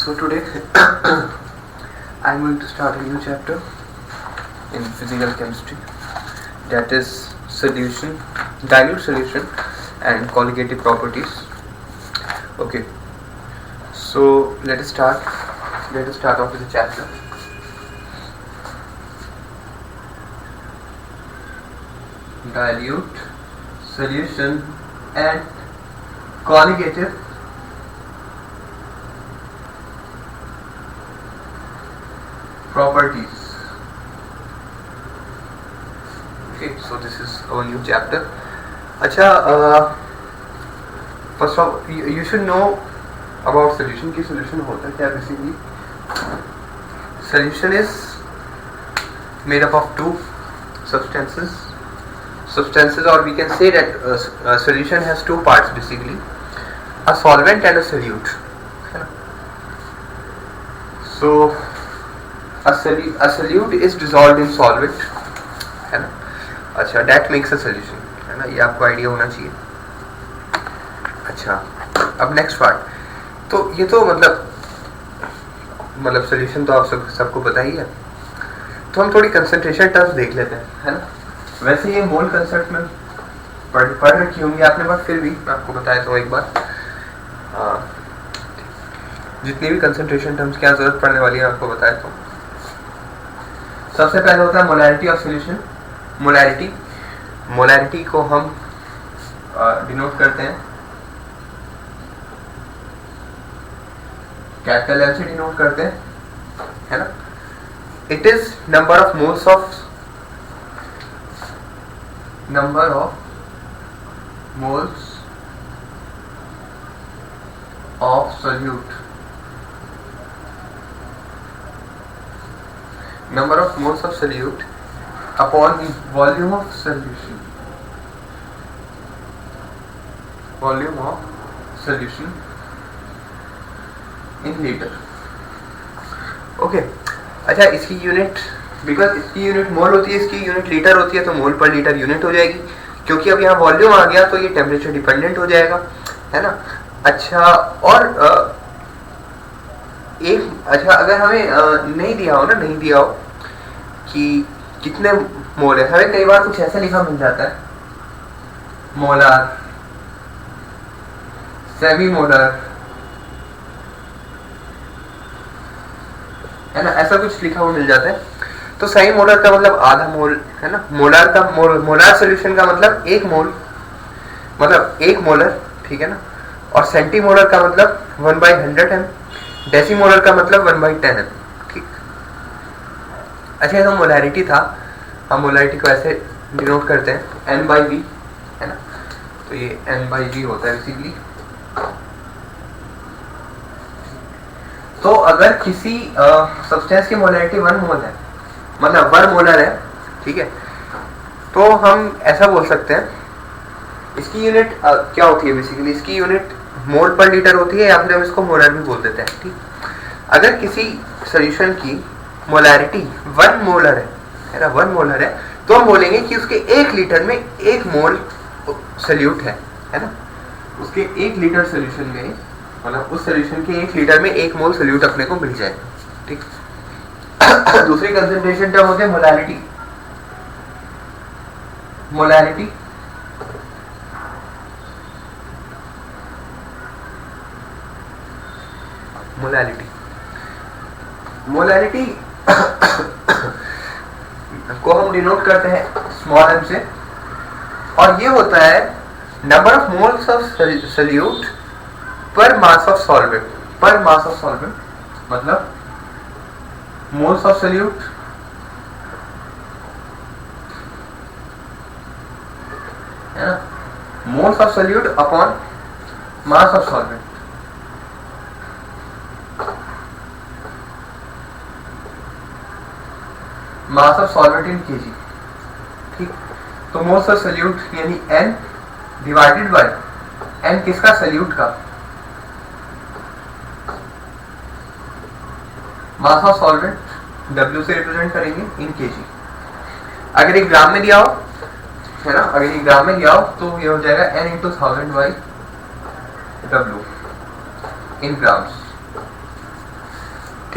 So today I'm going to start a new chapter in physical chemistry, that is solution, dilute solution and colligative properties. Okay, so let us start off with the chapter. Dilute solution and colligative properties. Okay, so this is our new chapter. First of all, you should know about solution. की solution होता है क्या basically? Solution is made up of two substances, or we can say that a solution has two parts basically, a solvent and a solute. So a solute is dissolved in solvent, है ना. अच्छा, that makes a solution, है ना. ये आपको idea होना चाहिए. अच्छा, अब नेक्स्ट पार्ट. तो ये तो मतलब सोल्यूशन तो आप सबको पता ही है. तो हम थोड़ी कंसंट्रेशन टर्म्स देख लेते हैं, है ना. वैसे ये मोल कंसेप्ट में पढ़ रखी होंगी आपने, बट फिर भी मैं आपको बताया तो एक बार जितनी भी कंसंट्रेशन टर्म्स क्या जरूरत पड़ने वाली है आपको बताया. तो सबसे पहले होता है मोलैरिटी ऑफ सॉल्यूशन. मोलैरिटी को हम डिनोट करते हैं कैपिटल एल से डिनोट करते हैं, है ना. It is number of moles of solute. Number of moles of solute upon the volume of solution. In liter. Okay. अच्छा, इसकी यूनिट, बिकॉज इसकी यूनिट मोल होती है, इसकी यूनिट लीटर होती है, तो मोल पर लीटर यूनिट हो जाएगी. क्योंकि अब यहाँ वॉल्यूम आ गया तो ये टेम्परेचर डिपेंडेंट हो जाएगा, है ना. अच्छा, और अगर हमें नहीं दिया हो कि कितने मोल है, हमें कई बार कुछ ऐसा लिखा मिल जाता है, मोलर, सेमी मोलर, है ना, ऐसा कुछ लिखा हुआ मिल जाता है. तो सेमी मोलर का मतलब आधा मोल, है ना. मोलर सॉल्यूशन का मतलब एक मोलर, ठीक है ना. और सेंटीमोलर का मतलब 1/100 m, डेसीमोलर का मतलब 1/10 m. ठीक. अच्छा, तो मोलैरिटी था. हम मोलैरिटी को ऐसे डिनोट करते हैं n/v, है ना. तो ये n/v होता है बेसिकली. तो अगर किसी सब्सटेंस की मोलैरिटी 1 मोल है, मतलब 1 मोलर है, ठीक है, तो हम ऐसा बोल सकते हैं, इसकी यूनिट क्या होती है बेसिकली, इसकी यूनिट मोल पर लीटर होती है, या फिर हम इसको मोलर भी बोल देते हैं. ठीक. अगर किसी सॉल्यूशन की मोलैरिटी 1 मोलर है ना, 1 मोलर है, तो हम बोलेंगे कि उसके 1 लीटर में 1 मोल सॉल्यूट है ना. उसके 1 लीटर सॉल्यूशन में, मतलब उस सॉल्यूशन के 1 लीटर में 1 मोल सॉल्यूट अपने को मिल जाएगा. ठीक. दूसरी कंसंट्रेशन टर्म होते हैं मोलैरिटी. मोलैरिटी को हम डिनोट करते हैं स्मॉल m से, और ये होता है number of moles of solute पर मास ऑफ सॉल्वेंट. मतलब मोल्स ऑफ सॉल्यूट है ना, moles of solute upon mass of solvent. Mass of solvent in KG. ठीक. तो मोल्स ऑफ सॉल्यूट यानी n डिवाइडेड बाय n किसका, सॉल्यूट का. Mass of solvent W से रिप्रेजेंट करेंगे इन केजी. अगर एक ग्राम में दिया हो, है ना, अगर ये ग्राम में दिया हो तो ये हो जाएगा n × 1000 by W in grams.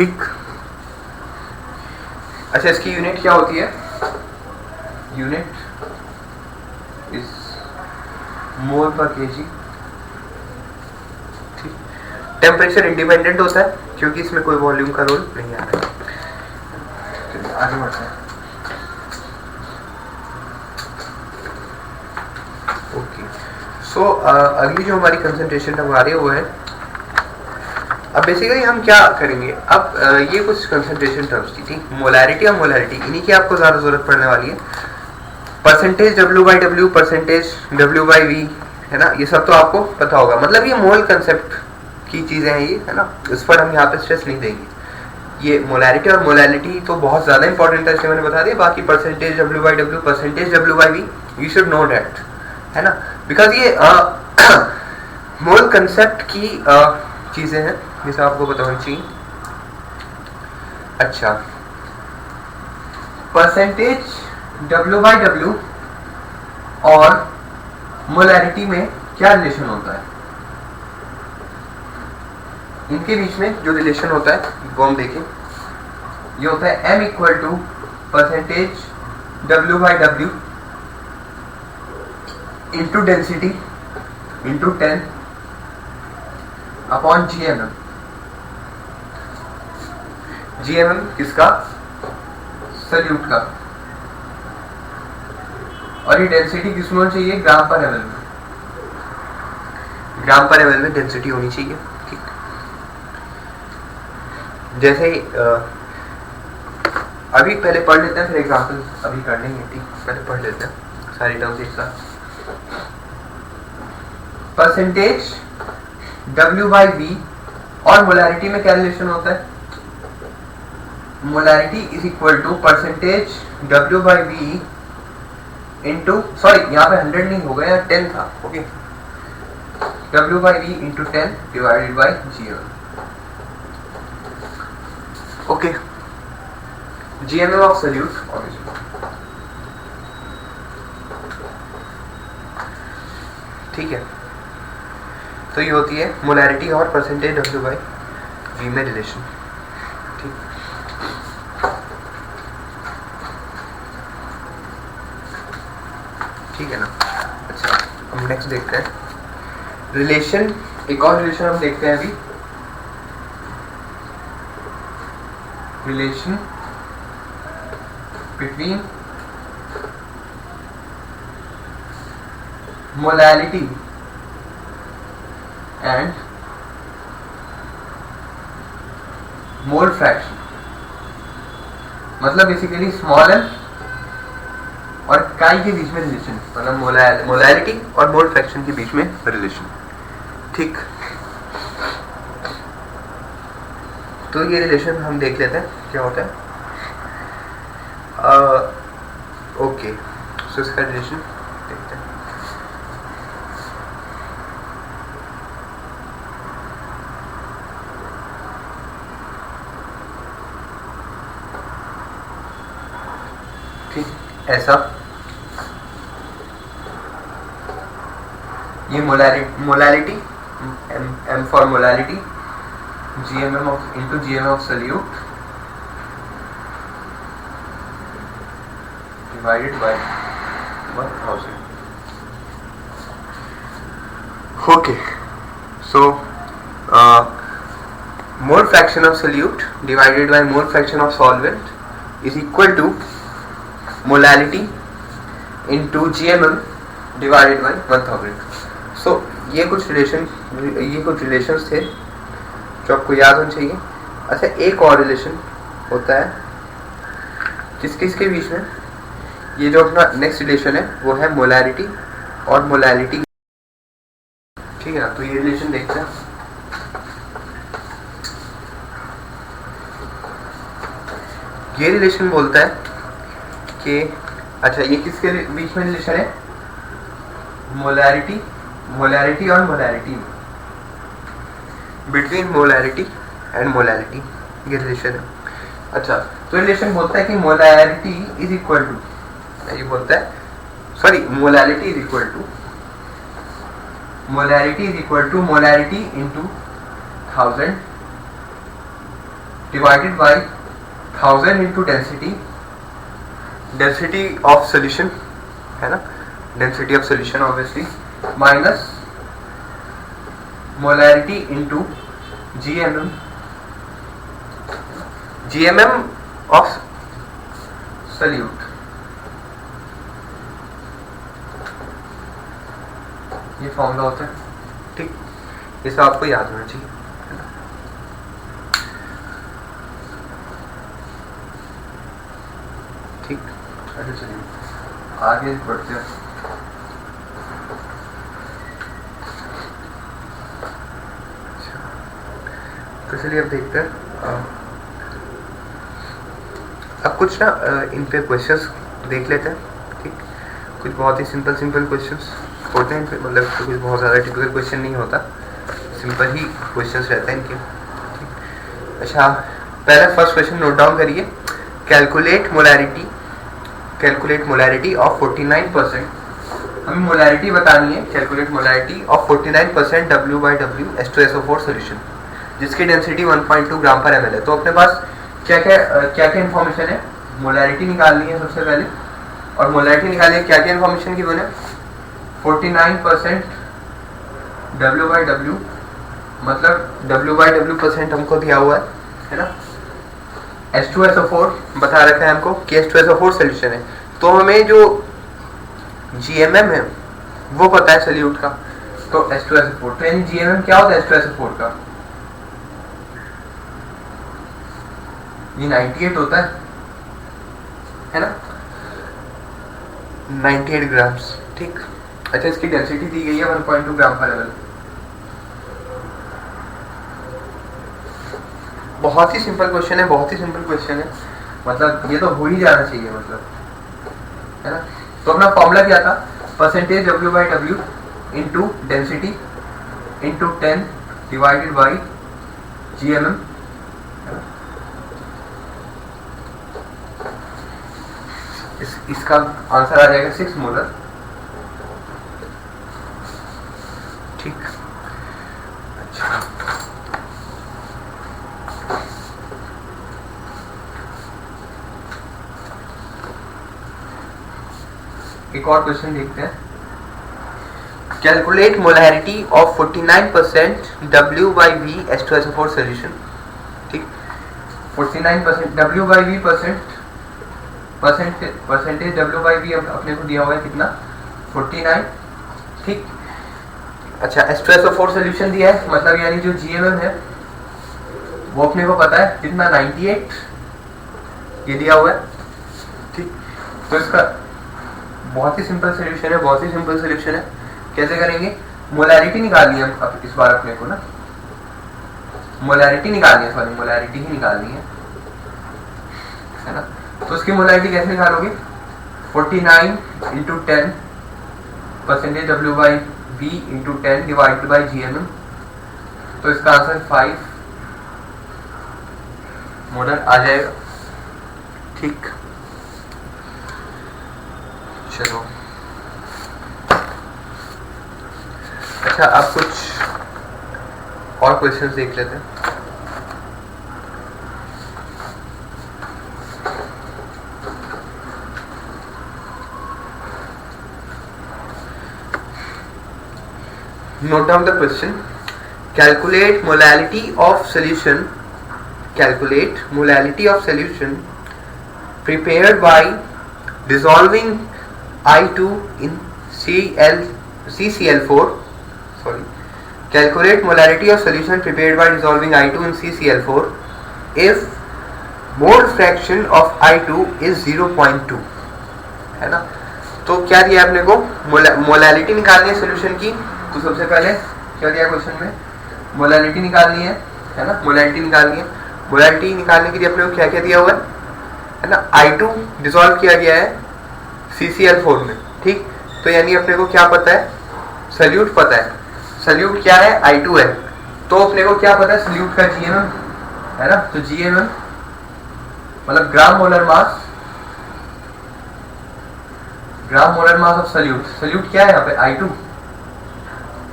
ठीक। अच्छा, इसकी यूनिट क्या होती है? यूनिट इज मोल पर केजी। ठीक। टेम्परेचर इंडिपेंडेंट होता है क्योंकि इसमें कोई वॉल्यूम का रोल नहीं आ रहा है। आगे बढ़ते हैं। ओके, सो अगली जो हमारी कंसंट्रेशन हमारी वो है, अब बेसिकली हम क्या करेंगे अब, ये कुछ कंसंट्रेशन टर्म्स थी, ठीक। मोलैरिटी और मोलैरिटी, इन्हीं की आपको ज़्यादा ज़रूरत पड़ने वाली है। परसेंटेज W/W, परसेंटेज W/V, है ना, ये सब तो आपको पता होगा। मतलब ये मोल कंसेप्ट की चीज़ें हैं ये, है ना, इस पर हम यहाँ पे स्ट्रेस नहीं देंगे। ये मोलैरिटी और मोलैलिटी तो बहुत ज़्यादा इंपॉर्टेंट है, इसलिए मैंने बता दिया। बाकी percentage W/W, percentage W/V, you should know that, है ना, बिकॉज ये मोल कंसेप्ट की चीज़ें हैं जिसे आपको पता होनी चाहिए। अच्छा, परसेंटेज W/W और मोलैरिटी में क्या रिलेशन होता है? इनके बीच में जो रिलेशन होता है वो हम देखें। ये होता है M equal to percentage W/W into density into 10 upon GMM। GMM किसका? सल्यूट का। और ये डेंसिटी किसमें होनी चाहिए? ग्राम पर एमएल में। ग्राम पर एमएल में डेंसिटी होनी चाहिए, ठीक। जैसे अभी पहले पढ़ लेते हैं, फिर एग्जांपल अभी कर लेंगे, ठीक। पहले पढ़ लेते हैं सारी टर्म्स एक साथ। परसेंटेज W/V और मोलैरिटी में क्या रिलेशन होता है? Molarity is equal to percentage W/V into, sorry यहाँ पे 100 नहीं होगा, यहाँ 10 था, okay, W/V into 10 divided by GMM, okay. GMM of solute, ठीक है। तो ये होती है मोलैरिटी और परसेंटेज W/V में रिलेशन, ठीक। ठीक है ना। अच्छा, हम नेक्स्ट देखते हैं रिलेशन। एक और रिलेशन हम देखते हैं अभी, relation between molality and mole fraction. मतलब बेसिकली स्मॉल एम और काई के बीच में रिलेशन, मतलब मोलैलिटी और मोल फ्रैक्शन के बीच में रिलेशन, ठीक। तो ये रिलेशन हम देख लेते हैं क्या होता है। ओके, सो इसका रिलेशन देखते हैं। ठीक, ऐसा ये molality M for molality, GMM of into GMM of solute divided by 1000, okay. So mole fraction of solute divided by mole fraction of solvent is equal to molality into GMM divided by 1000। So ये कुछ relations थे जो आपको याद होना चाहिए। अच्छा, एक और रिलेशन होता है किसके बीच में, ये जो अपना नेक्स्ट रिलेशन है वो है मोलैरिटी और मोलैलिटी, ठीक है ना। तो ये रिलेशन देखते हैं। ये रिलेशन बोलता है कि, अच्छा, ये किसके बीच में रिलेशन है? मोलैरिटी और molality, between molarity and molality ये रिलेशन है। अच्छा, तो रिलेशन बोलता है कि मोलैरिटी इज इक्वल टू, ये बोलता है, sorry, molality is equal to molarity into 1000 divided by 1000 into density of solution, है ना, density of solution obviously, minus molarity into GMM of solute. ये फॉर्मूला होता है, ठीक, ये सब आपको याद होना चाहिए। ठीक, अच्छा चलिए आगे बढ़ते हैं। तो चलिए अब देखते हैं, अब कुछ ना इन पे क्वेश्चंस देख लेते हैं। ठीक, कुछ बहुत ही सिंपल क्वेश्चंस होते हैं, मतलब तो कुछ बहुत ज़्यादा टिपिकल क्वेश्चन नहीं होता, सिंपल ही क्वेश्चंस रहते हैं इनके। ठीक, अच्छा पहले फर्स्ट क्वेश्चन नोट डाउन करिए। Calculate molarity of 49%। हमें मोलैरिटी बतानी है, calculate molarity of 49% W/W H2SO4 solution जिसकी डेंसिटी 1.2 ग्राम पर ml है। तो अपने पास क्या क्या इन्फॉर्मेशन है, मोलैरिटी निकालनी है सबसे पहले, और मोलैरिटी निकालनी है क्या इन्फॉर्मेशन की बने, 49% W/W, मतलब W/W% हमको दिया हुआ है ना, H2SO4 बता रखा है हमको कि H2SO4 सोल्यूशन है, तो हमें जो GMM है वो पता है सोल्यूट का, तो H2SO4, तो यानी GMM क्या होता है H2SO4 का, ये 98 होता है ना, 98 ग्राम्स। ठीक, अच्छा इसकी डेंसिटी दी गई है 1.2 ग्राम पर ml। बहुत ही सिंपल क्वेश्चन है, मतलब ये तो हो ही जाना चाहिए, मतलब है ना। तो अपना फॉर्मूला क्या था, percentage W/W into density into 10 divided by GMM। इसका आंसर आ जाएगा 6 मोलर। ठीक, अच्छा एक और क्वेश्चन देखते हैं। Calculate molarity of 49% W/V H2SO4 solution. ठीक, 49% W/V परसेंटेज W/V अपने को दिया हुआ है कितना, 49। ठीक, अच्छा H2SO4 सोल्यूशन दिया है, मतलब यानी जो GMM है वो अपने को पता है कितना, 98, ये दिया हुआ है। ठीक, तो इसका बहुत ही सिंपल सोल्यूशन है, कैसे करेंगे, मोलैरिटी निकालनी है अब इस बार अपने को ना, मोलैरिटी ही निकालनी है ना। तो उसकी मोलैरिटी कैसे निकालोगे, 49 into 10 percentage W/V into 10 divided by GMM, तो इसका आंसर 5 मोलर आ जाएगा। ठीक, चलो अच्छा अब कुछ और क्वेश्चंस देख लेते हैं। Note down the question. Calculate molality of solution prepared by dissolving I2 in CCl4. Calculate molality of solution prepared by dissolving I2 in CCl4 if mole fraction of I2 is 0.2, है ना। तो क्या दिया आपने को, मोलैलिटी निकालनी है solution की। तो सबसे पहले क्या दिया क्वेश्चन में, मोलैलिटी निकालनी है ना, मोलैलिटी निकालने के लिए अपने को क्या क्या दिया हुआ है ना, I2 डिसॉल्व किया गया है CCl4 में। ठीक, तो यानी अपने को क्या पता है, सल्यूट पता है, सल्यूट क्या है, I2 है, तो अपने को क्या पता है, सल्यूट का GMM है ना, तो GMM मतलब ग्राम मोलर मास ऑफ सल्यूट क्या है यहाँ पे, I2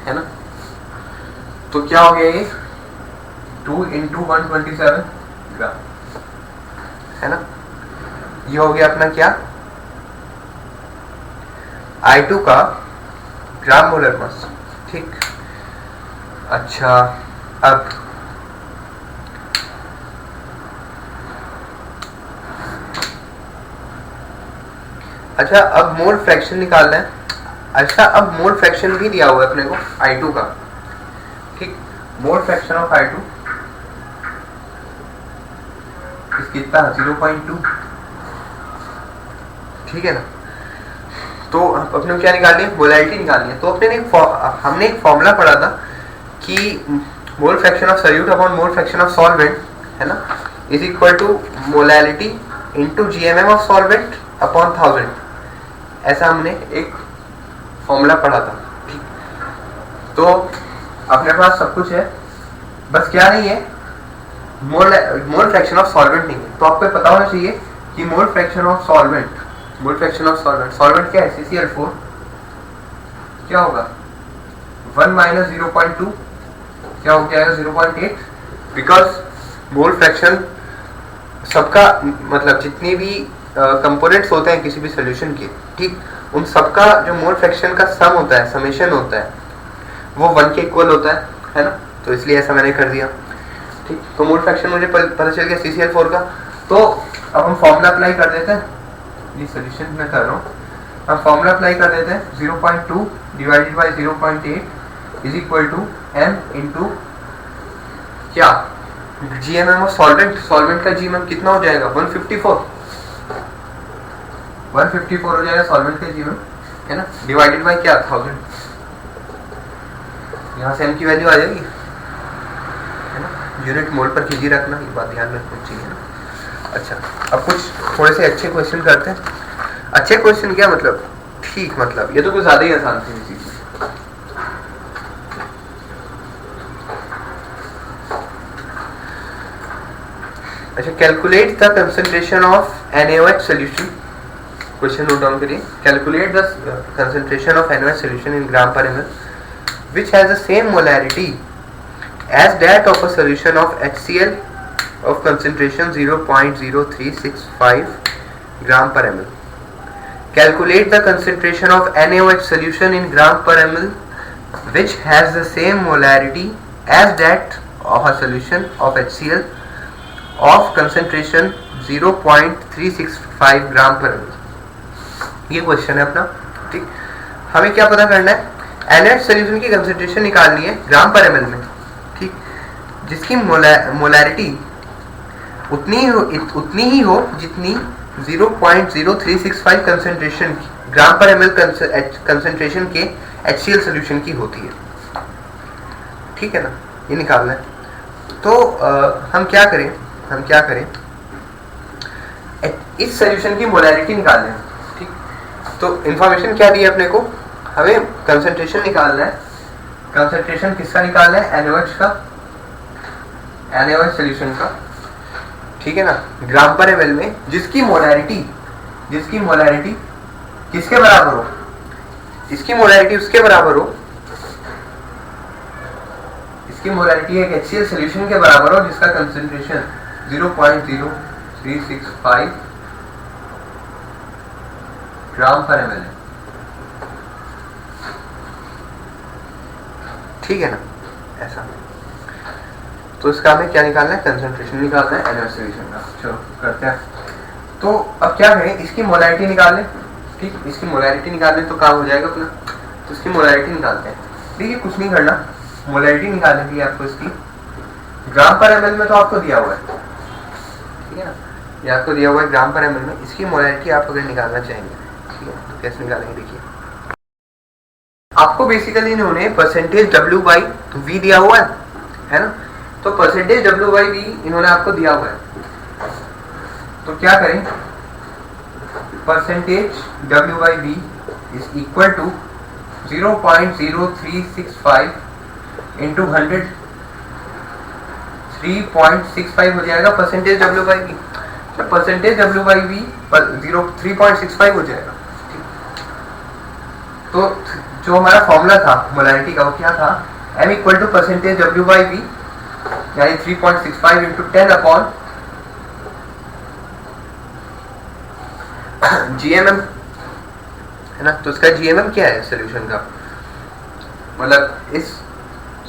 है ना। तो क्या हो गया ये, 2 इंटू 127 ग्राम, है ना। ये हो गया अपना क्या, I2 का ग्राम मोलर मास, ठीक। अच्छा अब अच्छा अब मोल फ्रैक्शन निकालना है। अच्छा अब मोल फ्रैक्शन भी दिया हुआ है अपने को I2 का, ठीक। मोल फ्रैक्शन ऑफ I2 कितना 0.2, ठीक है ना। तो अपने को क्या निकालनी है, मोलैलिटी निकालनी है। तो हमने एक फॉर्मूला पढ़ा था कि mole fraction of solute upon mole fraction of solvent, है ना, is equal to molality into GMM of solvent upon 1000। ऐसा हमने एक फॉर्मूला पढ़ा था, ठीक। तो अपने पास सब कुछ है, बस क्या नहीं है, मोल फ्रैक्शन ऑफ सॉल्वेंट नहीं है। तो आपको पता होना चाहिए कि mole fraction of solvent solvent क्या है, CCl4, क्या होगा 1 माइनस 0.2, क्या हो जाएगा 0.8, बिकॉज मोल फ्रैक्शन सबका मतलब जितनी भी कंपोनेंट्स होते हैं किसी भी सोल्यूशन के, ठीक, उन सबका जो मोल फ्रैक्शन का सम होता है, समेशन होता है, वो 1 के इक्वल होता है ना। तो इसलिए ऐसा मैंने कर दिया, ठीक। तो मोल फ्रैक्शन मुझे पता चल गया CCl4 का। तो अब हम फॉर्मूला अप्लाई कर देते हैं, ये सोल्यूशन में कर रहा हूँ, हम फॉर्मूला अप्लाई कर देते हैं। 0.2 divided by 0.8 is equal to m into क्या, जीएमएम ऑफ सॉल्वेंट का जीएमएम कितना हो जाएगा 154 हो जाएगा सॉल्वेंट का जीएमएम, है ना, डिवाइडेड बाई क्या 1000। यहाँ से m की वैल्यू आ जाएगी, है ना। यूनिट मोल पर कीजिए रखना, ये बात ध्यान रखनी चाहिए ना। अच्छा अब कुछ थोड़े से अच्छे क्वेश्चन करते हैं। अच्छे क्वेश्चन क्या मतलब, ठीक, मतलब ये तो कुछ ज्यादा ही आसान थी इसी। अच्छा calculate the concentration of NaOH solution, question note down करिए। Calculate the concentration of NaOH solution in gram per ml which has the same molarity as that of a solution of HCl of concentration 0.0365 gram per ml. Calculate the concentration of NaOH solution in gram per ml which has the same molarity as that of a solution of HCl of concentration 0.365 gram per ml. ये question है अपना, ठीक। हमें क्या पता करना है, NaOH solution की कंसंट्रेशन निकालनी है ग्राम पर ml में, ठीक, जिसकी मोलैरिटी उतनी ही हो जितनी 0.0365 कंसंट्रेशन ग्राम पर ml कंसंट्रेशन के HCl सोल्यूशन की होती है, ठीक है ना। ये निकालना है। तो हम क्या करें इस सोल्यूशन की मोलैरिटी निकाल लें, ठीक। तो इंफॉर्मेशन क्या दी है अपने को, हमें कंसंट्रेशन निकालना है। कंसंट्रेशन किसका निकालना है, NaOH सोल्यूशन का, ठीक है ना, ग्राम पर ml में, जिसकी मोलैरिटी किसके बराबर हो, इसकी मोलैरिटी उसके बराबर हो, इसकी मोलैरिटी एक HCl सोल्यूशन के बराबर हो जिसका कंसंट्रेशन 0.0365 ग्राम पर ml है, ठीक है ना, ऐसा। तो इसका हमें क्या निकालना है, कंसंट्रेशन निकालना है NaOH सोल्यूशन का। चलो करते हैं। तो अब क्या करें, इसकी मोलैरिटी निकाल लें, ठीक। इसकी मोलैरिटी निकाल लें तो काम हो जाएगा अपना। तो इसकी मोलैरिटी निकालते हैं। देखिए कुछ नहीं करना, मोलैरिटी निकालने के लिए आपको इसकी ग्राम पर ml में तो आपको दिया हुआ है, ठीक है ना, ये आपको दिया हुआ है ग्राम पर ml में। इसकी मोलैरिटी आप अगर निकालना चाहेंगे, ठीक है, तो कैसे निकालेंगे, देखिए आपको बेसिकली इन्होंने परसेंटेज W/V दिया हुआ है ना। तो परसेंटेज W/V इन्होंने आपको दिया हुआ है, तो क्या करें, percentage W/V is equal to 0.0365 into 100, 3.65 हो जाएगा परसेंटेज W/V। तो परसेंटेज W/V 3.65 हो जाएगा, ठीक। तो जो हमारा फॉर्मूला था मोलैरिटी का, वो क्या था, m equal to percentage W/V यानी 3.65 इंटू 10 अपॉन GMM है ना, तो इसका GMM क्या है सोल्यूशन का, मतलब इस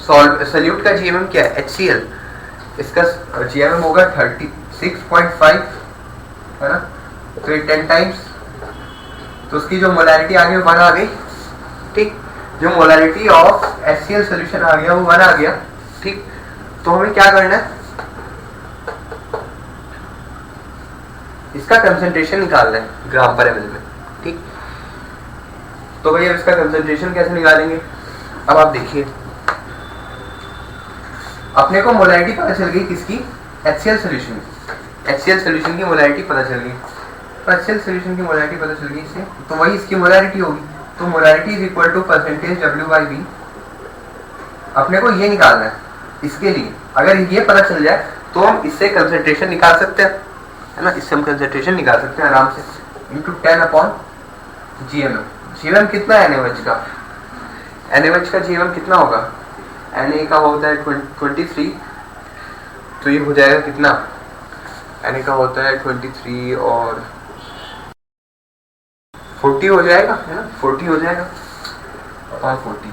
सॉल्यूट का GMM क्या है, HCl, इसका GMM होगा 36.5 है ना, तो ये 10 टाइम्स, तो उसकी जो मोलैरिटी आ गई 1 आ गई, ठीक, जो मोलैरिटी ऑफ HCl सोल्यूशन आ गया वो 1 आ गया, ठीक। तो हमें क्या करना है, इसका कंसंट्रेशन निकालना है ग्राम पर ml में, ठीक। तो भैया इसका कंसंट्रेशन कैसे निकालेंगे, अब आप देखिए, अपने को मोलैरिटी पता चल गई किसकी, HCl सोल्यूशन, HCl सोल्यूशन की मोलैरिटी पता चल गई, तो HCl सोल्यूशन की मोलैरिटी पता चल गई इससे, तो वही इसकी मोलैरिटी होगी, तो molarity is equal to percentage W/V। अपने को ये निकालना है, इसके लिए अगर ये पता चल जाए तो हम इससे कंसंट्रेशन निकाल सकते हैं, है ना, इससे हम कंसंट्रेशन निकाल सकते हैं आराम से, इंटू 10/GMM। GMM कितना है NaOH का, NaOH का GMM कितना होगा, Na का होता है 23, तो ये हो जाएगा कितना, Na का होता है 23 और 40 हो जाएगा, है ना, 40 हो जाएगा और 40।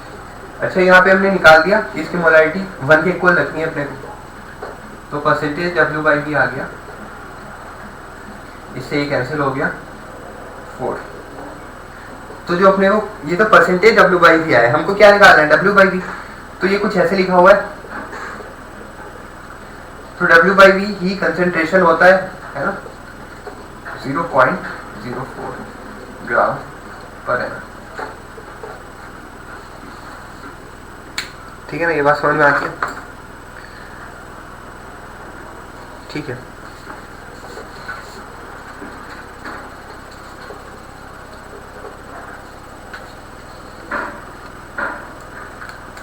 अच्छा, यहाँ पे हमने निकाल दिया इसकी मोलैरिटी 1 के इक्वल रखनी है अपने को, तो परसेंटेज W/V आ गया, इससे ये कैंसिल हो गया 4। तो जो अपने को ये तो परसेंटेज W/V आया, हमको क्या निकालना है W/V, तो ये कुछ ऐसे लिखा हुआ है, तो W/V ही कंसंट्रेशन होता है ना, 0.04 ग्राम पर ml, ठीक है ना, ये बात समझ में आती है, ठीक है।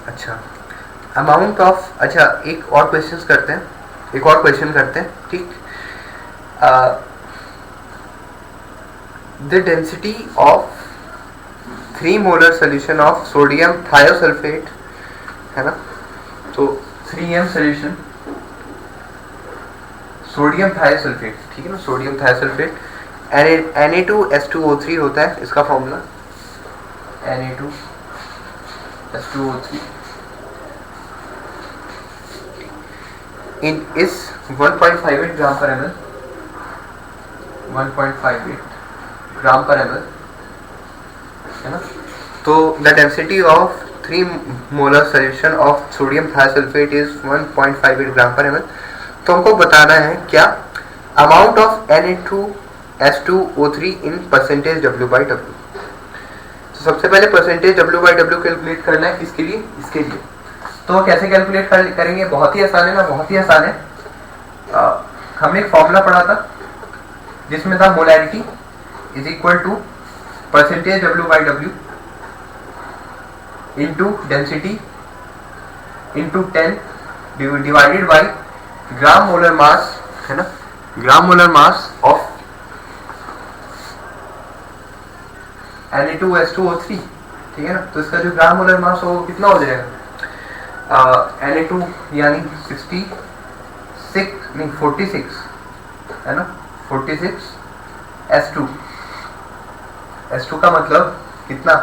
अच्छा, अमाउंट ऑफ, अच्छा एक और क्वेश्चन करते हैं, एक और क्वेश्चन करते हैं, ठीक। The density of 3 molar solution of sodium thiosulphate, है ना, तो 3m सोल्यूशन सोडियम थायोसल्फेट, ठीक है ना, सोडियम थायोसल्फेट, Na2S2O3 होता है इसका फॉर्मूला, Na2S2O3 इन इस 1.58 ग्राम पर ml, 1.58 ग्राम पर ml, है ना, तो the density of 3 molar solution of sodium thiosulphate is 1.58 gram per ml। तो हमको बताना है क्या, amount of Na2S2O3 in percentage W/W। तो सबसे पहले परसेंटेज W/W कैलकुलेट करना है, किसके लिए, इसके लिए। तो कैसे कैलकुलेट करेंगे, बहुत ही आसान है ना, बहुत ही आसान है। हमने एक फॉर्मूला पढ़ा था जिसमें था molarity is equal to percentage W/W into density into 10 divided by gram molar mass, है ना, ग्राम मोलर मास ऑफ Na2S2O3, ठीक है ना। तो इसका जो ग्राम मोलर मास हो कितना हो जाएगा, Na2 यानी 46 है ना, 46, S2 का मतलब कितना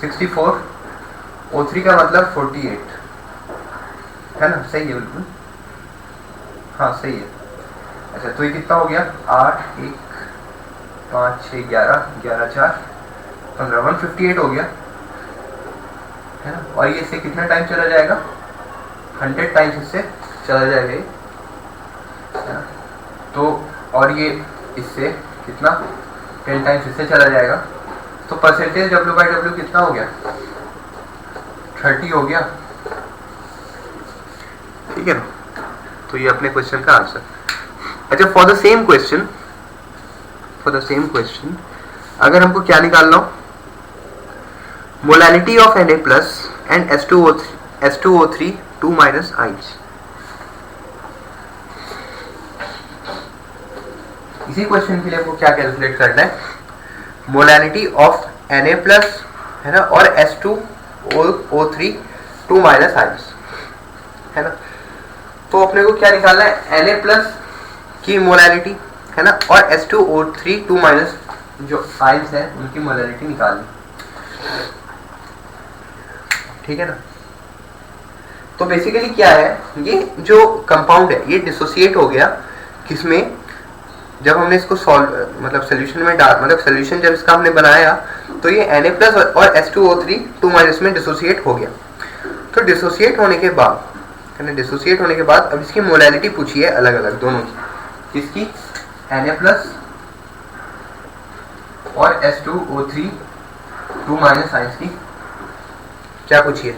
64, O3 का मतलब 48, है ना, सही है बिल्कुल, हाँ सही है। अच्छा, तो ये कितना हो गया, 8, 1, 5, 6, 11, 11, 4, 15, 158 हो गया, है ना। और ये इससे कितना टाइम चला जाएगा, 100 टाइम्स इससे चला जाएगा, है ना। तो और ये इससे कितना 10 टाइम्स इससे चला जाएगा, तो परसेंटेज W/W कितना हो गया, 30 हो गया, ठीक है ना। तो ये अपने क्वेश्चन का आंसर। अच्छा, फॉर द सेम क्वेश्चन अगर हमको क्या निकालना हो, molarity of Na plus and S2O3 2 minus ions. इसी क्वेश्चन के लिए हमको क्या कैलकुलेट करना है, मोलैरिटी ऑफ Na प्लस, है ना, और S2O3 2 माइनस आइंस, है ना। तो अपने को क्या निकालना है, Na प्लस की मोलैरिटी है ना, और H2O3 2 माइनस जो आयंस है उनकी मोलैलिटी निकालनी, ठीक है ना। तो बेसिकली क्या है, ये जो कंपाउंड है ये डिसोसिएट हो गया किसमें, जब हमने इसको सॉल्व मतलब सोल्यूशन में डाल, मतलब सोल्यूशन जब इसका हमने बनाया तो ये Na+ और H2O3 2 माइनस में डिसोसिएट हो गया। तो डिसोसिएट होने के बाद, डिसोसिएट होने के बाद अब इसकी मोलैलिटी पूछी है अलग अलग दोनों की, किसकी, Na+ और H2O3 2 माइनस आयंस की क्या पूछी है,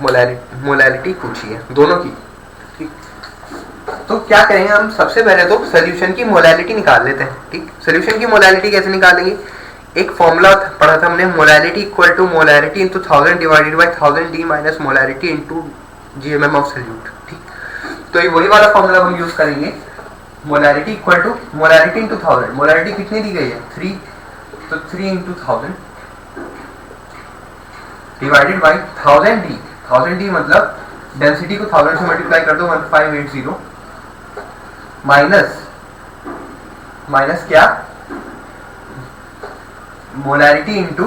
मोलैलिटी पूछी है दोनों की, ठीक। तो क्या करेंगे हम, सबसे पहले तो सोल्यूशन की मोलैलिटी निकाल लेते हैं, ठीक। सोल्यूशन की मोलैलिटी कैसे निकालेंगे, एक फॉर्मूला पढ़ा था हमने, molality equal to molality into 1000 divided by 1000 D minus molality into GMM of solute, ठीक। तो ये वही वाला फॉर्मूला हम यूज करेंगे, molality equal to molality into 1000, molality कितनी दी गई है 3, तो 3 इंटू 1000 डिवाइडेड बाय 1000 D मतलब डेंसिटी को 1000 से मल्टीप्लाई कर दो 1580 माइनस क्या, molarity into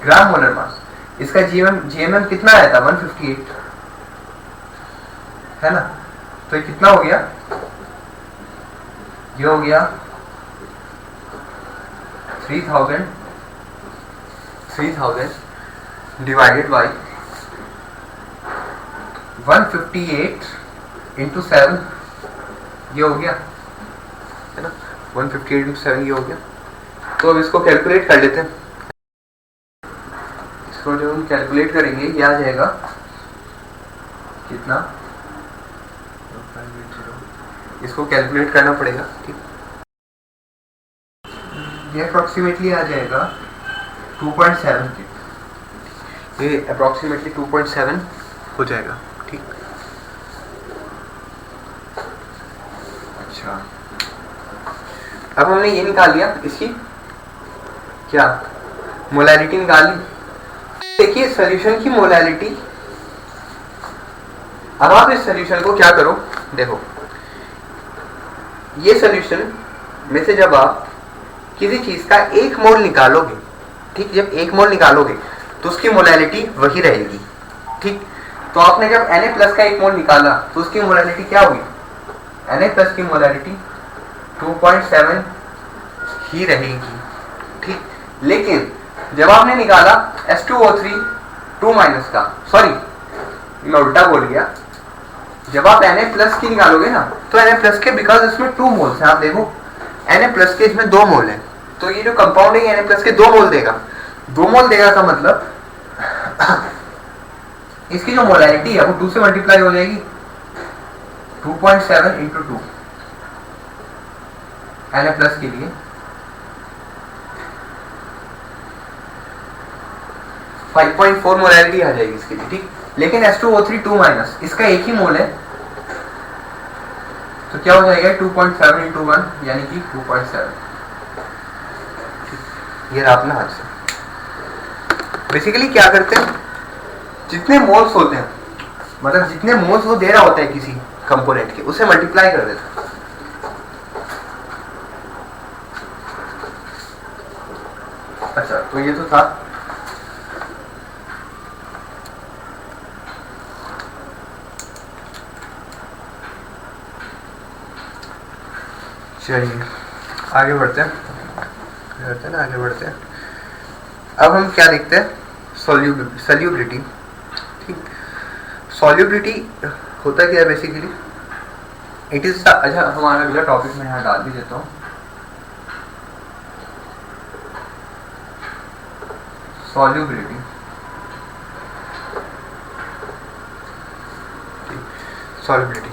gram molar mass. इसका जीएमएम कितना आया था 158 है ना, तो ये कितना हो गया, ये हो गया 3000 डिवाइडेड बाई 158 इंटू 7, ये हो गया है ना, 158 इंटू 7 ये हो गया। तो अब इसको कैलकुलेट कर लेते हैं, इसको जब हम कैलकुलेट करेंगे ये आ जाएगा कितना, इसको कैलकुलेट करना पड़ेगा, ठीक। ये अप्रोक्सीमेटली आ जाएगा 2.7, ये अप्रोक्सीमेटली 2.7 हो जाएगा, ठीक। अच्छा, अब हमने ये निकाल लिया, इसकी क्या मोलैलिटी निकाल ली। देखिए सॉल्यूशन की मोलैलिटी, अब आप इस सॉल्यूशन को क्या करो, देखो ये सॉल्यूशन में से जब आप किसी चीज का 1 मोल निकालोगे, ठीक, जब 1 मोल निकालोगे तो उसकी मोलैलिटी वही रहेगी, ठीक। तो आपने जब Na+ का 1 मोल निकाला तो उसकी मोलैलिटी क्या हुई, Na+ की मोलैलिटी 2.7 ही रहेगी, ठीक। लेकिन जब आपने निकाला H2O3 2 माइनस का, सॉरी मैं उल्टा बोल गया, जब आप Na+ की निकालोगे ना तो Na+ के, बिकॉज इसमें 2 मोल्स हैं, आप देखो Na+ के इसमें 2 मोल है, तो ये जो कंपाउंड है Na+ के 2 मोल देगा, 2 मोल देगा का मतलब इसकी जो मोलैलिटी है वो 2 से मल्टीप्लाई हो जाएगी, 2.7 इंटू 2 Na+ के लिए 5.4 मोलैलिटी आ जाएगी इसके लिए, ठीक। लेकिन H2O3 2 माइनस, इसका 1 ही मोल है, तो क्या हो जाएगा 2.7 इंटू 1 यानी कि 2.7, ये रहा अपना आंसर। बेसिकली क्या करते हैं, जितने मोल्स होते हैं, मतलब जितने मोल्स वो दे रहा होता है किसी कंपोनेंट के, उसे मल्टीप्लाई कर देते हैं। अच्छा, तो ये तो था। चलिए आगे बढ़ते हैं, आगे बढ़ते हैं। अब हम क्या देखते हैं, सॉल्युबिलिटी, ठीक। सॉल्युबिलिटी होता क्या है बेसिकली, इट इज, अच्छा हमारा अगला टॉपिक मैं यहाँ डाल भी देता हूँ, solubility, solubility.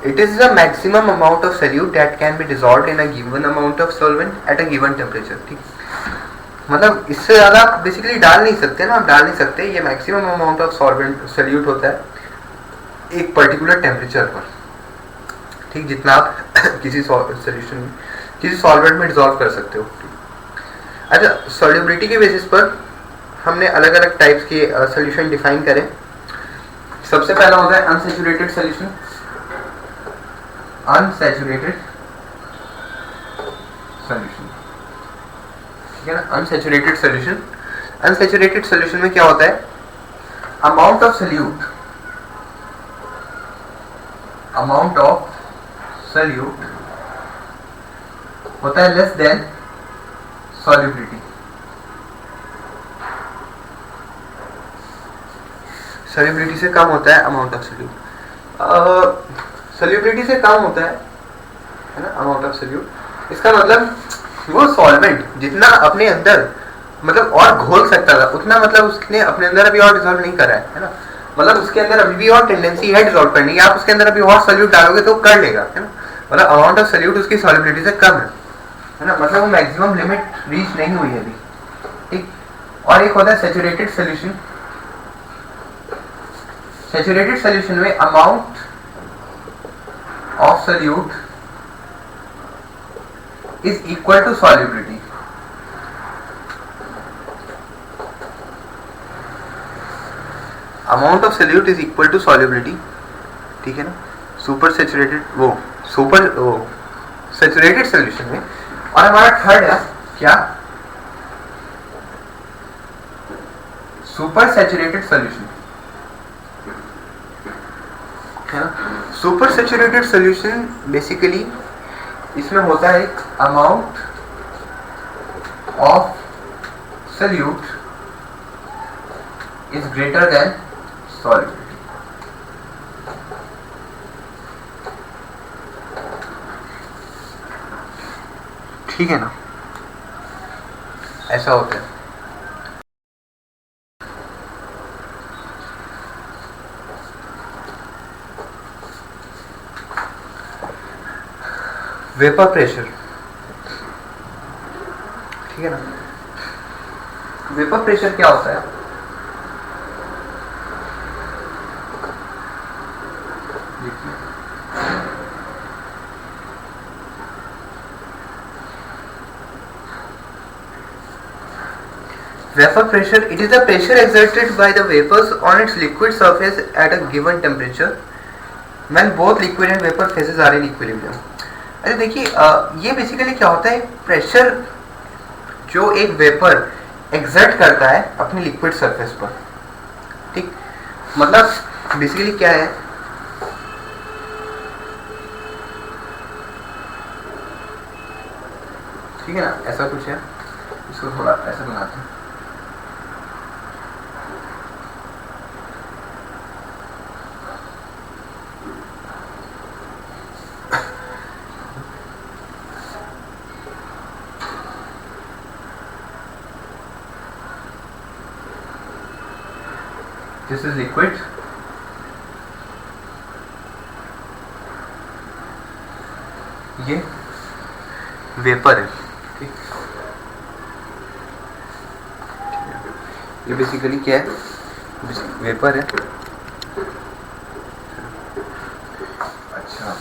It is the maximum amount of solute that can be dissolved in a given amount of solvent at a given temperature, ठीक। मतलब इससे ज़्यादा आप बेसिकली डाल नहीं सकते ना, आप डाल नहीं सकते, ये maximum amount of solvent solute होता है एक पर्टिकुलर टेम्परेचर पर, ठीक, जितना आप किसी सोल्यूशन किसी सॉल्वेंट में डिसॉल्व कर सकते हो। अच्छा, सॉल्युबिलिटी के बेसिस पर हमने अलग अलग टाइप्स के सोल्यूशन डिफाइन करें। सबसे पहला होता है अनसैचुरेटेड सोल्यूशन, अनसैचुरेटेड सॉल्यूशन, ठीक है ना। अनसैचुरेटेड सॉल्यूशन, अनसैचुरेटेड सॉल्यूशन में क्या होता है, amount of solute, amount of solute होता है लेस देन सॉल्युबिलिटी, सॉल्युबिलिटी से कम होता है अमाउंट ऑफ सॉल्यूट, सॉल्युबिलिटी से कम होता है ना अमाउंट ऑफ सॉल्यूट। इसका मतलब वो सॉल्वेंट जितना अपने अंदर मतलब और घोल सकता था उतना मतलब उसने अपने अंदर अभी और डिसॉल्व नहीं करा है ना, मतलब उसके अंदर अभी भी और टेंडेंसी है डिसॉल्व करने की, आप उसके अंदर अभी और सॉल्यूट डालोगे तो कर लेगा, है ना। मतलब अमाउंट ऑफ सॉल्यूट उसकी सॉल्युबिलिटी से कम है ना, मतलब वो मैक्सिमम लिमिट रीच नहीं हुई है अभी, ठीक। और एक होता है सैचुरेटेड सॉल्यूशन, सैचुरेटेड सॉल्यूशन में amount of solute is equal to solubility, amount of solute is equal to solubility, ठीक है ना। सुपर सैचुरेटेड वो सैचुरेटेड सॉल्यूशन में। और हमारा थर्ड है क्या, सुपर सैचुरेटेड सॉल्यूशन, है ना। सुपर सैचुरेटेड सॉल्यूशन बेसिकली इसमें होता है amount of solute is greater than solubility, ठीक है ना, ऐसा होता है। वेपर प्रेशर, ठीक है ना। वेपर प्रेशर क्या होता है, vapor pressure, it is the pressure exerted by the vapors on its liquid surface at a given temperature when both liquid and vapor phases are in equilibrium। अच्छा देखिए, ये basically क्या होता है, प्रेशर जो एक वेपर एक्सर्ट करता है अपनी लिक्विड सरफेस पर, ठीक। मतलब बेसिकली क्या है, ठीक है ना, ऐसा कुछ है, इसको थोड़ा ऐसा बनाते हैं। This is liquid, ये वेपर है, ठीक। ये बेसिकली क्या है, वेपर है। अच्छा,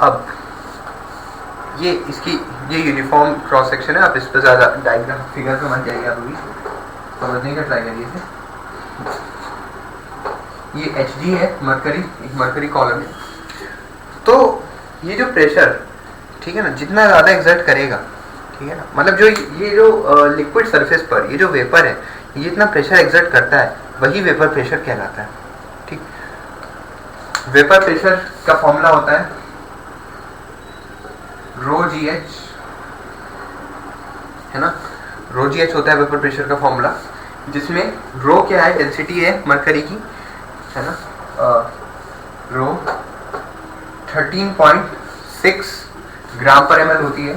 अब ये इसकी ये यूनिफॉर्म क्रॉस सेक्शन है, आप इस पर ज़्यादा डायग्राम फिगर पे मत जाइए, आप अभी समझने का ट्राई करिए इसे। ये Hg है, मरकरी, एक मरकरी कॉलम है। तो ये जो प्रेशर, ठीक है ना, जितना ज़्यादा एक्सर्ट करेगा, ठीक है ना, मतलब जो ये जो लिक्विड सरफेस पर ये जो वेपर है ये जितना प्रेशर एक्सर्ट करता है वही वेपर प्रेशर कहलाता है, ठीक। वेपर प्रेशर का फॉर्मूला होता है रो जी एच, है ना। रो जी एच होता है वेपर प्रेशर का फॉर्मूला, जिसमें रो क्या है, डेंसिटी है मरकरी की, है ना। रो 13.6 ग्राम पर ml होती है,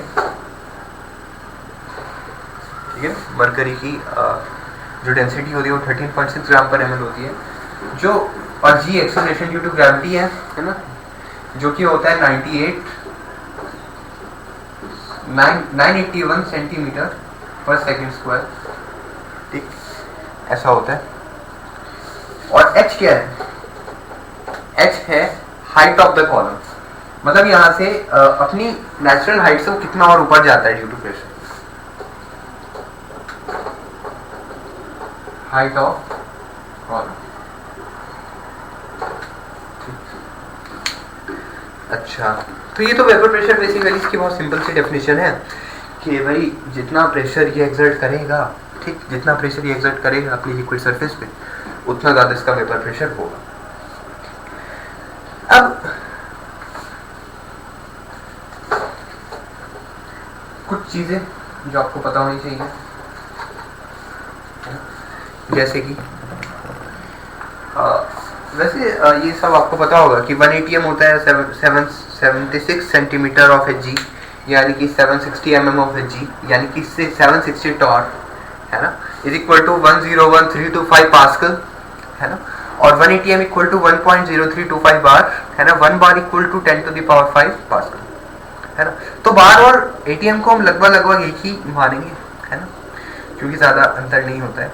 ठीक है। मरकरी की जो डेंसिटी होती है वो 13.6 ग्राम पर ml होती है, जो और जी एक्सेलरेशन ड्यू टू ग्रेविटी है ना, जो कि होता है 981 सेंटीमीटर पर सेकेंड स्क्वायर, ठीक, ऐसा होता है। और H क्या है, H है हाइट ऑफ द कॉलम, मतलब यहां से अपनी नेचुरल हाइट से वो कितना और ऊपर जाता है due to pressure, height of column. अच्छा, तो ये तो वेपर प्रेशर बेसिकली इसकी बहुत सिंपल सी डेफिनेशन है कि भाई जितना प्रेशर ये एक्सर्ट करेगा, ठीक, जितना प्रेशर ये एक्सर्ट करेगा अपनी लिक्विड सरफेस पे उतना ज़्यादा इसका वेपर प्रेशर होगा। अब कुछ चीज़ें जो आपको पता होनी चाहिए, जैसे कि वैसे ये सब आपको पता होगा कि 1 ATM होता है 776 सेंटीमीटर ऑफ Hg, यानी कि 760 mm ऑफ Hg, यानी कि इससे 760 टॉर्क है ना, इज इक्वल टू 101,325 पास्कल है ना, और 1 ATM इक्वल टू 1.0325 बार है ना, 1 bar equal to 10 to the power 5 pascal है ना। तो बार और ATM को हम लगभग एक ही मानेंगे है ना, क्योंकि ज़्यादा अंतर नहीं होता है।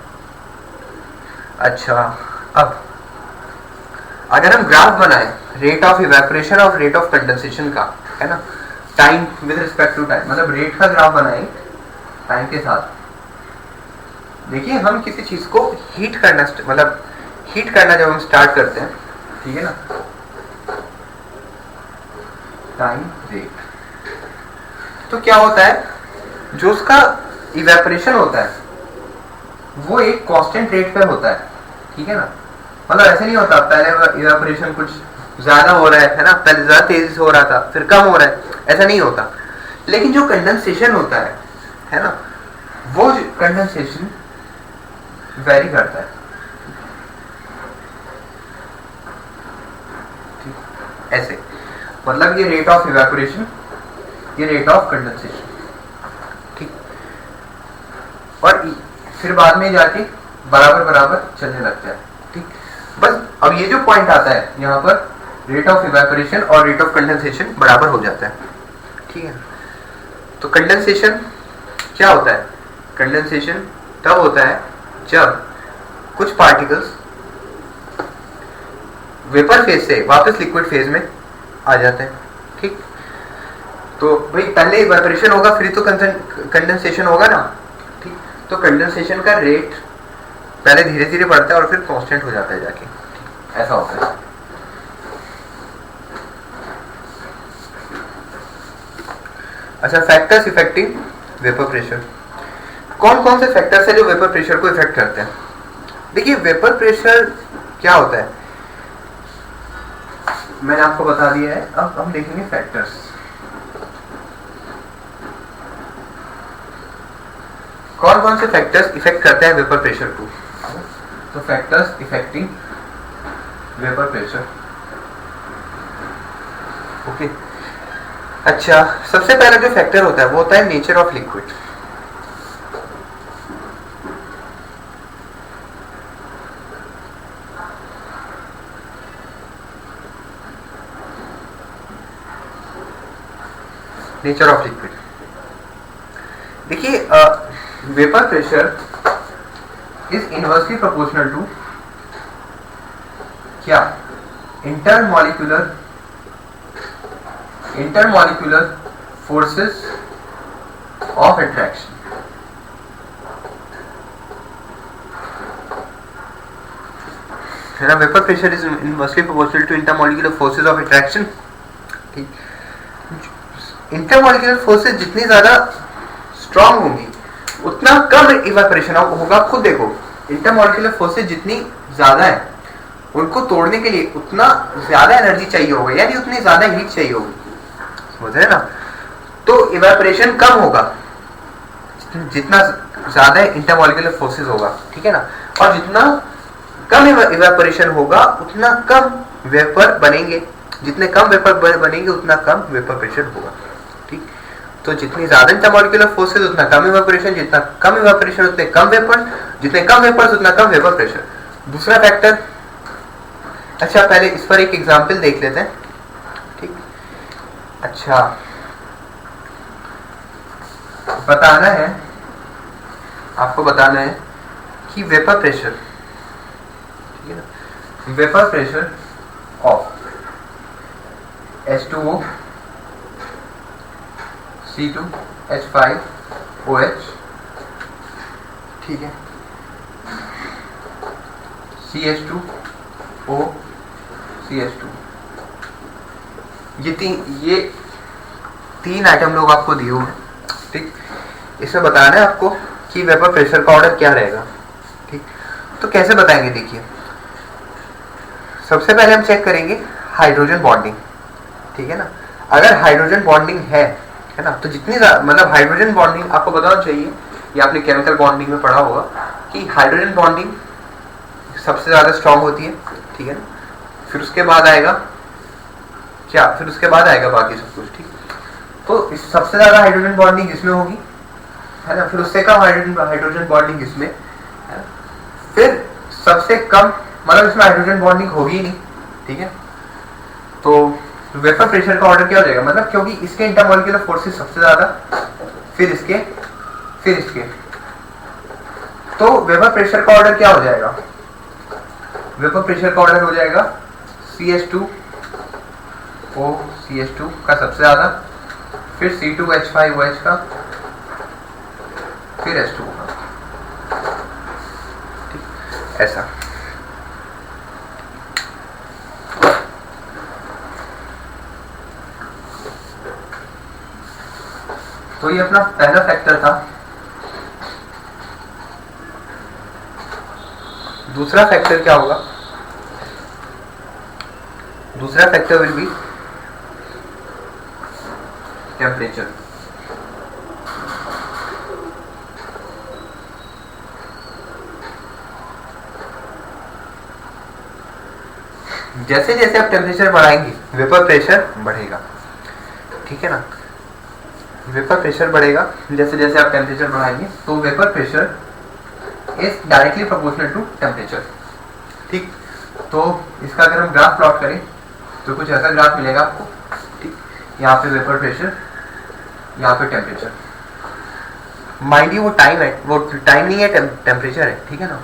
अच्छा, अब अगर हम ग्राफ बनाएं रेट ऑफ इवेपोरेशन और रेट ऑफ कंडेंसेशन का है ना, time with respect to time, मतलब रेट का ग्राफ बनाएं टाइम के साथ। देखिए हम किसी चीज को हीट करना, मतलब हीट करना जब हम स्टार्ट करते हैं, ठीक है ना, टाइम रेट, तो क्या होता है, जो उसका इवेपोरेशन होता है वो एक कांस्टेंट रेट पे होता है, ठीक है ना, मतलब ऐसे नहीं होता पहले इवेपोरेशन कुछ ज्यादा हो रहा है ना, पहले ज्यादा तेजी से हो रहा था फिर कम हो रहा है, ऐसा नहीं होता। लेकिन जो कंडेंसेशन होता है ना, वो कंडेंसेशन वेरी करता है, ऐसे, मतलब ये रेट ऑफ इवेपोरेशन, ये रेट ऑफ कंडेंसेशन, ठीक, और फिर बाद में जाके बराबर बराबर चलने लगता है, ठीक। बस अब ये जो पॉइंट आता है यहाँ पर, रेट ऑफ इवेपोरेशन और रेट ऑफ कंडेंसेशन बराबर हो जाता है, ठीक है। तो कंडेंसेशन क्या होता है, कंडेंसेशन तब होता है जब कुछ पार्टिकल्स वेपर फेज से वापस लिक्विड फेज में आ जाते हैं, ठीक। तो भाई पहले इवेपोरेशन होगा फिर तो कंडेंसेशन होगा ना, ठीक। तो कंडेंसेशन का रेट पहले धीरे धीरे बढ़ता है और फिर कांस्टेंट हो जाता है जाके, ऐसा होता है। अच्छा, फैक्टर्स इफेक्टिंग वेपर प्रेशर, कौन कौन से फैक्टर्स है जो वेपर प्रेशर को इफेक्ट करते हैं। देखिए वेपर प्रेशर क्या होता है मैंने आपको बता दिया है, अब हम देखेंगे फैक्टर्स। कौन कौन से फैक्टर्स इफेक्ट करते हैं वेपर प्रेशर को। तो factors affecting vapour pressure, okay. अच्छा, सबसे पहला जो फैक्टर होता है वो होता है nature of liquid. Nature of liquid, देखिए vapour pressure is inversely proportional to क्या, intermolecular forces of attraction। है ना, vapour pressure is inversely proportional to intermolecular forces of attraction, ठीक। इंटरमॉलिक्यूलर फोर्सेस जितनी ज्यादा स्ट्रांग होंगी उतना कम इवेपोरेशन होगा। खुद देखो, इंटरमॉलिक्यूलर फोर्सेस जितनी ज्यादा है उनको तोड़ने के लिए उतना ज्यादा एनर्जी चाहिए होगा, यानी उतनी ज्यादा हीट चाहिए होगी, समझ रहे ना। तो इवेपोरेशन कम होगा जितना ज्यादा इंटरमॉलिक्यूलर फोर्सेस होगा, ठीक है ना, और जितना कम इवेपोरेशन होगा उतना कम वेपर बनेंगे, जितने कम वेपर बनेंगे उतना कम वेपर प्रेशर होगा, ठीक। तो जितनी ज्यादा इंटरमॉलिक्यूलर फोर्सेस उतना कम इवेपोरेशन, जितना कम इवेपोरेशन उतने कम वेपर, जितने कम वेपर्स उतना कम वेपर प्रेशर। दूसरा फैक्टर, अच्छा पहले इस पर एक एग्जांपल देख लेते हैं, ठीक। अच्छा, बताना है, आपको बताना है कि वेपर प्रेशर, ठीक है ना, vapour pressure of H2O, C2H5OH, ठीक है, CH2O, CH2, ये 3 आइटम लोग आपको दिए हुए हैं, ठीक। इसमें बताना है आपको कि वेपर प्रेशर का ऑर्डर क्या रहेगा, ठीक। तो कैसे बताएंगे, देखिए सबसे पहले हम चेक करेंगे हाइड्रोजन बॉन्डिंग, ठीक है ना। अगर हाइड्रोजन बॉन्डिंग है ना, तो जितनी मतलब हाइड्रोजन बॉन्डिंग आपको बताना चाहिए, ये आपने केमिकल बॉन्डिंग में पढ़ा होगा कि हाइड्रोजन बॉन्डिंग सबसे ज्यादा स्ट्रांग होती है, ठीक है ना। फिर उसके बाद आएगा क्या, फिर उसके बाद आएगा बाकी सब कुछ, ठीक। तो इस सबसे ज्यादा हाइड्रोजन बॉन्डिंग इसमें होगी, है ना। फिर उससे कम हाइड्रोजन बॉन्डिंग इसमें, है ना। फिर सबसे कम, मतलब इसमें हाइड्रोजन बॉन्डिंग होगी ही नहीं, ठीक है। तो वेपर प्रेशर का ऑर्डर क्या हो जाएगा, मतलब क्योंकि इसके इंटरमॉलिक्यूलर फोर्सेस सबसे ज्यादा, फिर इसके, फिर इसके, तो वेपर प्रेशर का ऑर्डर क्या हो जाएगा, वेपर प्रेशर का ऑर्डर हो जाएगा CH2O CH2 का सबसे ज्यादा, फिर C2H5OH का, फिर H2O का, ठीक, ऐसा। तो ये अपना पहला फैक्टर था। दूसरा फैक्टर क्या होगा, दूसरा फैक्टर विल बी टेम्परेचर। जैसे जैसे आप टेम्परेचर बढ़ाएंगे वेपर प्रेशर बढ़ेगा, ठीक है ना। वेपर प्रेशर बढ़ेगा जैसे जैसे आप टेम्परेचर बढ़ाएंगे, तो vapour pressure is directly proportional to temperature, ठीक। तो इसका अगर हम ग्राफ प्लॉट करें तो कुछ ऐसा ग्राफ मिलेगा आपको, ठीक। यहाँ पे वेपर प्रेशर, यहाँ पे टेम्परेचर, माइंड यू वो टाइम है, वो टाइम नहीं है, टेम्परेचर है, ठीक है ना।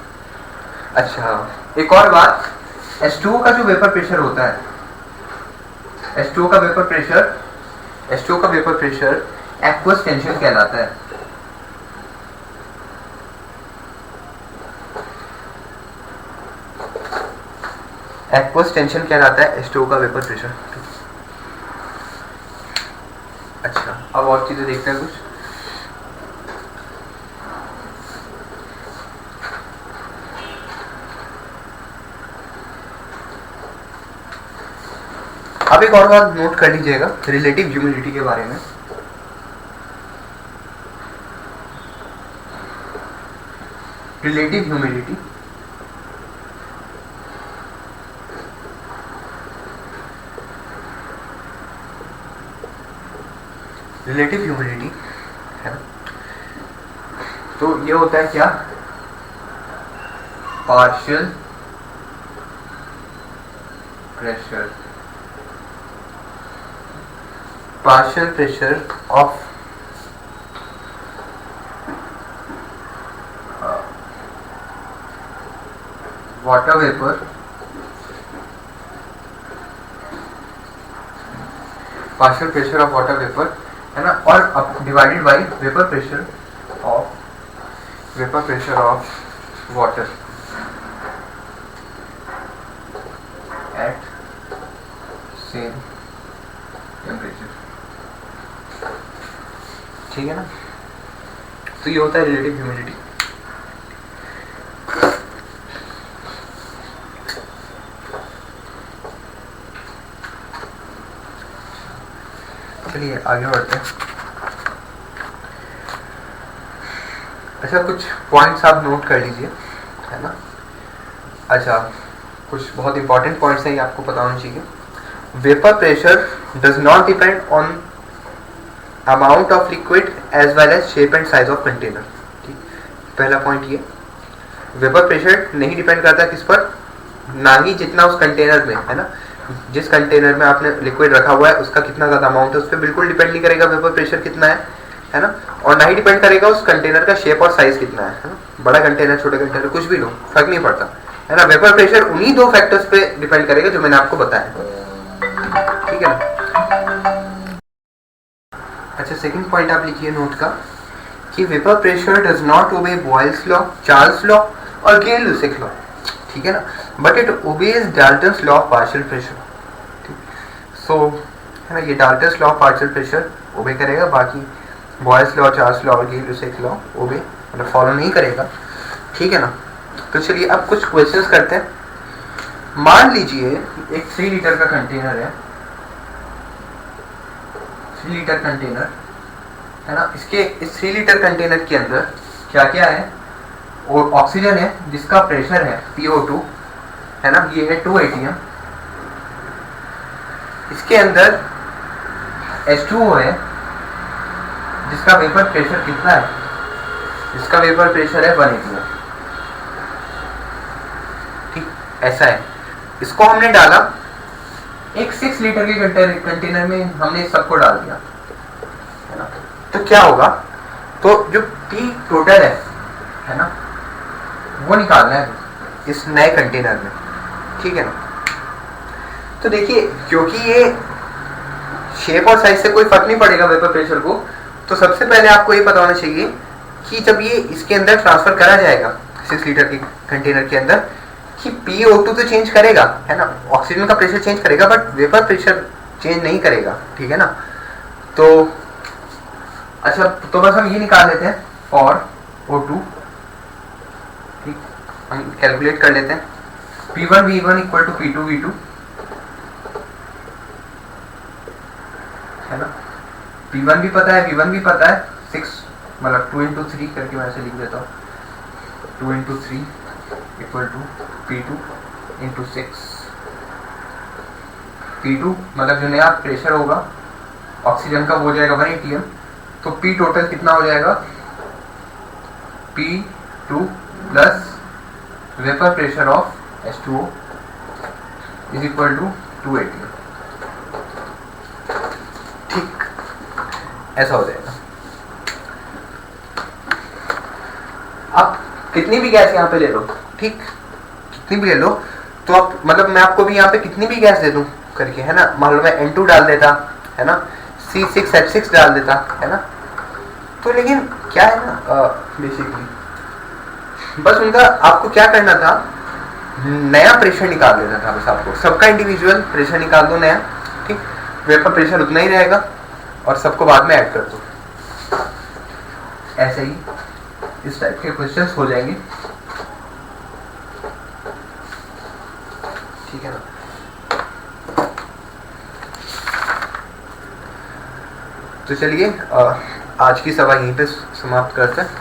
अच्छा, एक और बात, H2O का जो वेपर प्रेशर होता है, H2O का वेपर प्रेशर, H2O का वेपर प्रेशर एक्वस टेंशन कहलाता है। एक्वस टेंशन कहलाता है H2O का वेपर प्रेशर। अच्छा, अब और चीजें देखते हैं कुछ। अब एक और बात नोट कर लीजिएगा रिलेटिव ह्यूमिडिटी के बारे में। रिलेटिव ह्यूमिडिटी रिलेटिव ह्यूमिडिटी है ना, तो ये होता है क्या, partial pressure, partial pressure of water vapour partial pressure of water vapour, है ना, और divided by vapour pressure of water at same temperature, ठीक है ना। तो ये होता है रिलेटिव ह्यूमिडिटी। चलिए आगे बढ़ते हैं। अच्छा, कुछ पॉइंट्स आप नोट कर लीजिए, है ना। अच्छा, कुछ बहुत इंपॉर्टेंट पॉइंट्स हैं, ये आपको पता होना चाहिए। Vapour pressure does not depend on amount of liquid as well as shape and size of container, ठीक। पहला पॉइंट ये, वेपर प्रेशर नहीं डिपेंड करता किस पर, ना ही जितना उस कंटेनर में, है ना, जिस कंटेनर में आपने लिक्विड रखा हुआ है उसका कितना ज्यादा अमाउंट है, उस पर बिल्कुल डिपेंड नहीं करेगा वेपर प्रेशर कितना है ना। और ना ही डिपेंड करेगा उस कंटेनर का शेप और साइज कितना है ना। बड़ा कंटेनर, छोटे कंटेनर, कुछ भी लो, फर्क नहीं पड़ता, है ना। वेपर प्रेशर उन्हीं 2 फैक्टर्स पे डिपेंड करेगा जो मैंने आपको बताया, ठीक है ना। अच्छा, सेकंड पॉइंट आप लिखिए नोट का कि vapour pressure does not obey Boyle's law, Charles law और गेल-लुसाक लॉ, ठीक है ना, but it obeys Dalton's law of partial pressure, ठीक। सो है ना। ये Dalton's law of partial pressure obey करेगा, बाकी बॉयल्स लॉ, चार्ल्स लॉ और गिब्स लॉ ओबे मतलब फॉलो नहीं करेगा, ठीक है ना। तो चलिए अब कुछ क्वेश्चंस करते हैं। मान लीजिए एक 3 लीटर का कंटेनर है, 3 लीटर कंटेनर है ना। इसके इस 3 लीटर कंटेनर के अंदर क्या क्या है, और ऑक्सीजन है जिसका प्रेशर है PO2 है ना, ये है 2 atm। इसके अंदर H2O है जिसका वेपर प्रेशर कितना है, जिसका वेपर प्रेशर है 1 atm, ठीक ऐसा है। इसको हमने डाला एक 6 लीटर के कंटेनर में, हमने सबको डाल दिया है ना। तो क्या होगा, तो जो P टोटल है ना, वो निकालना है इस नए कंटेनर में, ठीक है ना। तो देखिए क्योंकि ये शेप और साइज से कोई फर्क नहीं पड़ेगा वेपर प्रेशर को, तो सबसे पहले आपको ये पता होना चाहिए कि जब ये इसके अंदर ट्रांसफर करा जाएगा 6 लीटर के कंटेनर के अंदर, कि PO2 तो चेंज करेगा है ना, ऑक्सीजन का प्रेशर चेंज करेगा, बट वेपर प्रेशर चेंज नहीं करेगा, ठीक है ना। तो अच्छा, तो बस हम ये निकाल लेते हैं फॉर O2, ठीक, हम कैलकुलेट कर लेते हैं। P1 V1 equal to P2 V2 है ना। P1 भी पता है, V1 भी पता है, 6 मतलब 2 into 3 करके मैं ऐसे लिख देता हूँ, 2 into 3 equal to P2 into 6। P2 मतलब जो नया प्रेशर होगा ऑक्सीजन का वो हो जाएगा 1 atm, तो P टोटल कितना हो जाएगा, P2 plus vapour pressure of H2O is equal to 2 atm, ठीक ऐसा हो जाएगा। अब कितनी भी गैस यहाँ पे ले लो, ठीक कितनी भी ले लो, तो आप मतलब मैं आपको भी यहाँ पे कितनी भी गैस दे दूं करके है ना, मान लो मैं N2 डाल देता है ना, C6H6 डाल देता है ना, तो लेकिन क्या है ना बेसिकली बस उनका आपको क्या करना था, नया प्रेशर निकाल देना था बस आपको, सबका इंडिविजुअल प्रेशर निकाल दो नया, ठीक, वेपर प्रेशर उतना ही रहेगा और सबको बाद में ऐड कर दो। ऐसे ही इस टाइप के क्वेश्चंस हो जाएंगे, ठीक है ना। तो चलिए आज की सभा यहीं पे समाप्त करते हैं।